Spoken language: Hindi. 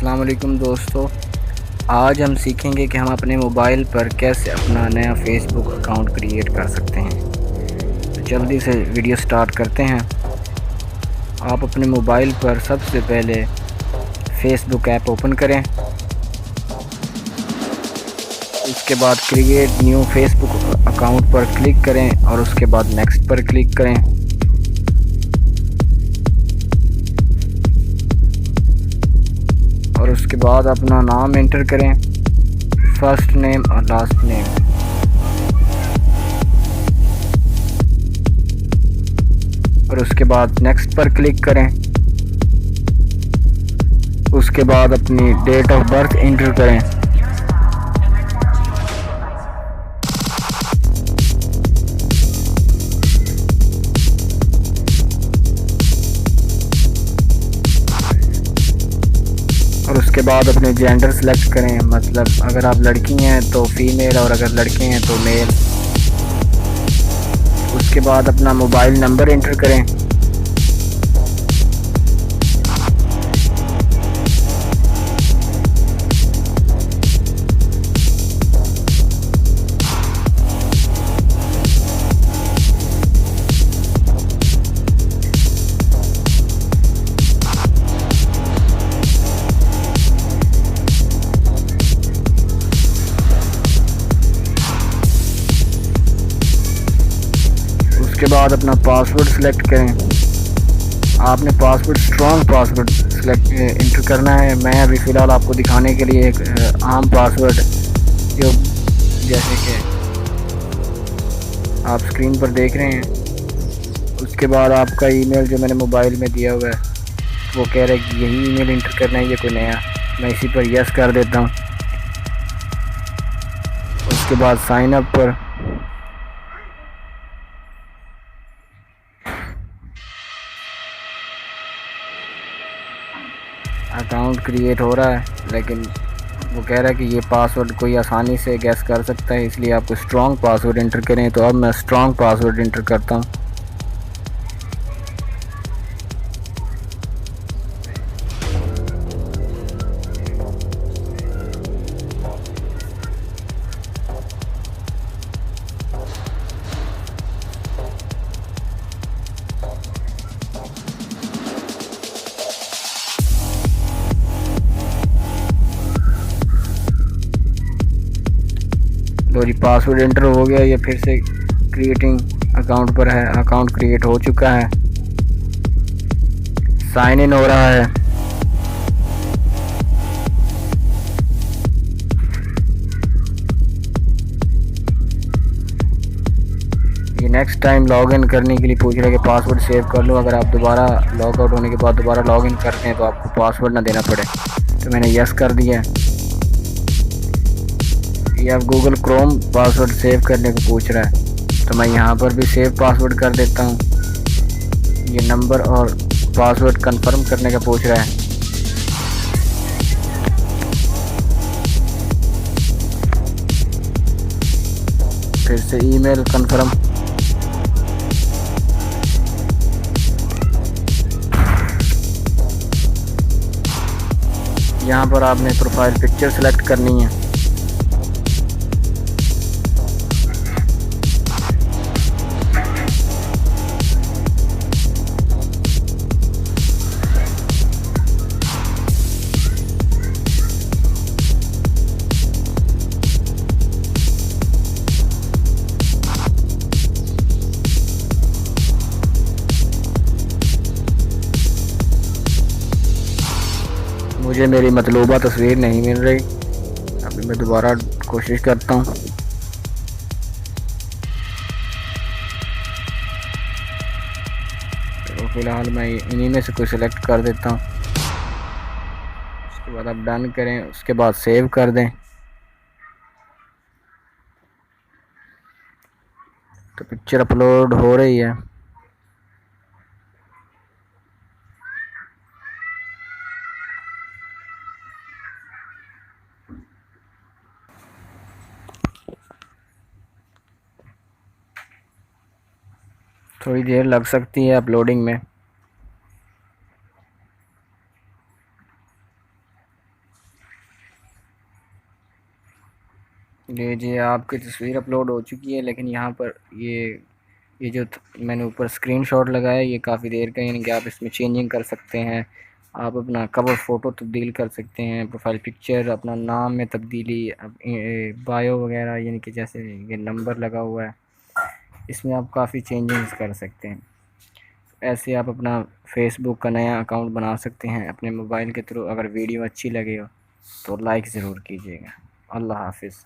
अस्सलाम वालेकुम दोस्तों। आज हम सीखेंगे कि हम अपने मोबाइल पर कैसे अपना नया फेसबुक अकाउंट क्रिएट कर सकते हैं। तो जल्दी से वीडियो स्टार्ट करते हैं। आप अपने मोबाइल पर सबसे पहले फेसबुक ऐप ओपन करें। उसके बाद क्रिएट न्यू फेसबुक अकाउंट पर क्लिक करें और उसके बाद नेक्स्ट पर क्लिक करें। और उसके बाद अपना नाम एंटर करें, फर्स्ट नेम और लास्ट नेम। और उसके बाद नेक्स्ट पर क्लिक करें। उसके बाद अपनी डेट ऑफ बर्थ एंटर करें। और उसके बाद अपने जेंडर सेलेक्ट करें, मतलब अगर आप लड़की हैं तो फीमेल और अगर लड़के हैं तो मेल। उसके बाद अपना मोबाइल नंबर एंटर करें। उसके बाद अपना पासवर्ड सेलेक्ट करें। आपने password strong password select inter करना है। मैं अभी फ़िलहाल आपको दिखाने के लिए एक आम पासवर्ड जो जैसे कि आप स्क्रीन पर देख रहे हैं। उसके बाद आपका ईमेल जो मैंने मोबाइल में दिया हुआ है वो कह रहा है कि यही ईमेल इंटर करना है, ये कोई नया। मैं इसी पर यस कर देता हूँ। उसके बाद साइन अप पर अकाउंट क्रिएट हो रहा है, लेकिन वो कह रहा है कि ये पासवर्ड कोई आसानी से गैस कर सकता है, इसलिए आपको स्ट्रॉन्ग पासवर्ड इंटर करें। तो अब मैं स्ट्रॉन्ग पासवर्ड इंटर करता हूँ। लो जी, पासवर्ड इंटर हो गया। ये फिर से क्रिएटिंग अकाउंट पर है। अकाउंट क्रिएट हो चुका है, साइन इन हो रहा है। ये नेक्स्ट टाइम लॉगिन करने के लिए पूछ रहा है कि पासवर्ड सेव कर लो। अगर आप दोबारा लॉग आउट होने के बाद दोबारा लॉगिन करते हैं तो आपको पासवर्ड ना देना पड़े। तो मैंने यस कर दिया है। ये अब गूगल क्रोम पासवर्ड सेव करने को पूछ रहा है, तो मैं यहाँ पर भी सेव पासवर्ड कर देता हूँ। ये नंबर और पासवर्ड कंफर्म करने का पूछ रहा है। फिर से ईमेल कंफर्म। यहाँ पर आपने प्रोफाइल पिक्चर सेलेक्ट करनी है। मुझे मेरी मतलूबा तस्वीर नहीं मिल रही। अभी मैं दोबारा कोशिश करता हूँ। तो फिलहाल मैं इन्हीं में से कोई सिलेक्ट कर देता हूँ। उसके बाद आप डन करें, उसके बाद सेव कर दें। तो पिक्चर अपलोड हो रही है। थोड़ी देर लग सकती है अपलोडिंग में। लीजिए आपकी तस्वीर अपलोड हो चुकी है, लेकिन यहाँ पर ये जो मैंने ऊपर स्क्रीनशॉट लगाया ये काफ़ी देर का, यानी कि आप इसमें चेंजिंग कर सकते हैं। आप अपना कवर फ़ोटो तब्दील कर सकते हैं, प्रोफाइल पिक्चर, अपना नाम में तब्दीली, बायो वगैरह, यानी कि जैसे ये नंबर लगा हुआ है इसमें आप काफ़ी चेंजिंग्स कर सकते हैं। ऐसे आप अपना फेसबुक का नया अकाउंट बना सकते हैं अपने मोबाइल के थ्रू। अगर वीडियो अच्छी लगे हो तो लाइक ज़रूर कीजिएगा। अल्लाह हाफिज़।